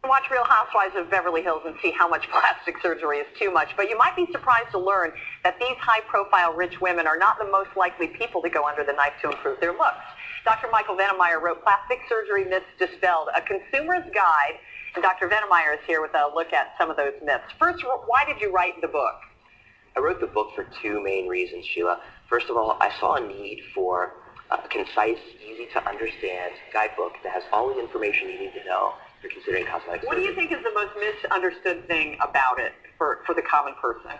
Watch Real Housewives of Beverly Hills and see how much plastic surgery is too much, but you might be surprised to learn that these high-profile rich women are not the most likely people to go under the knife to improve their looks. Dr. Michael Vennemeyer wrote Plastic Surgery Myths Dispelled, a consumer's guide, and Dr. Vennemeyer is here with a look at some of those myths. First, why did you write the book? I wrote the book for two main reasons, Sheila. First of all, I saw a need for a concise, easy-to-understand guidebook that has all the information you need to know if you're considering cosmetic surgery. What do you think is the most misunderstood thing about it for the common person?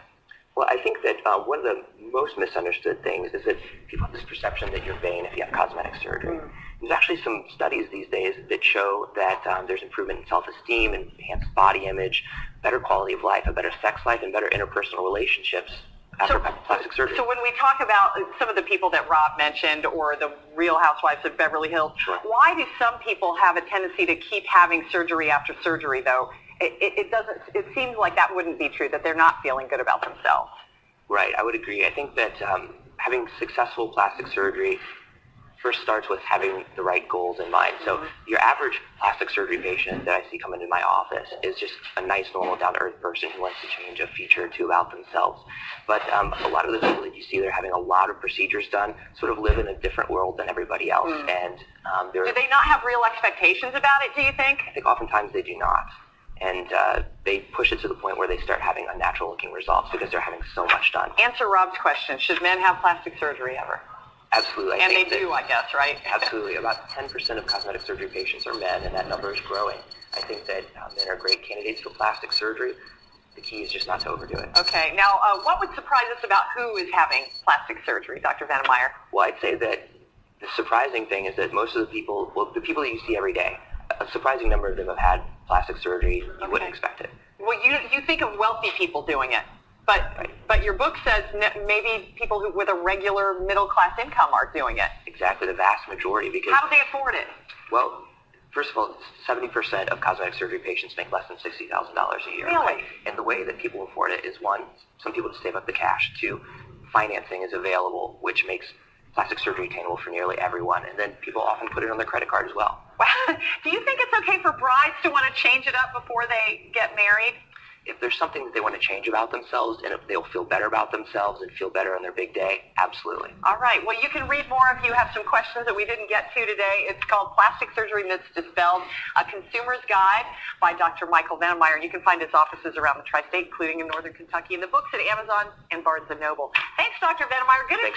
Well, I think that one of the most misunderstood things is that people have this perception that you're vain if you have cosmetic surgery. There's actually some studies these days that show that there's improvement in self-esteem, enhanced body image, better quality of life, a better sex life, and better interpersonal relationships after plastic surgery. So when we talk about some of the people that Rob mentioned or the Real Housewives of Beverly Hills, Sure. Why do some people have a tendency to keep having surgery after surgery, though? It seems like that wouldn't be true, that they're not feeling good about themselves. Right, I would agree. I think that having successful plastic surgery first starts with having the right goals in mind. So your average plastic surgery patient that I see come into my office is just a nice, normal, down-to-earth person who wants to change a feature or two about themselves. But a lot of the people that you see that are having a lot of procedures done sort of live in a different world than everybody else. And do they not have real expectations about it, do you think? I think oftentimes they do not. And they push it to the point where they start having unnatural-looking results because they're having so much done. Answer Rob's question. Should men have plastic surgery ever? Absolutely. And they do, I guess, right? Absolutely. About 10% of cosmetic surgery patients are men, and that number is growing. I think that men are great candidates for plastic surgery. The key is just not to overdo it. Okay. Now, what would surprise us about who is having plastic surgery, Dr. Vennemeyer? Well, I'd say that the surprising thing is that most of the people, the people that you see every day, a surprising number of them have had plastic surgery. You wouldn't expect it. Well, you think of wealthy people doing it, but your book says maybe people with a regular middle-class income are doing it. Exactly, the vast majority. Because how do they afford it? Well, first of all, 70% of cosmetic surgery patients make less than $60,000 a year. Really? And the way that people afford it is, one, some people just save up the cash. Two, financing is available, which makes plastic surgery attainable for nearly everyone. And then people often put it on their credit card as well. Do you think it's okay for brides to want to change it up before they get married? If there's something that they want to change about themselves and if they'll feel better about themselves and feel better on their big day, absolutely. All right. Well, you can read more if you have some questions that we didn't get to today. It's called Plastic Surgery Myths Dispelled, a consumer's guide by Dr. Michael Vennemeyer. You can find his offices around the tri-state, including in northern Kentucky, and the book's at Amazon and Barnes & Noble. Thanks, Dr. Vennemeyer. Good.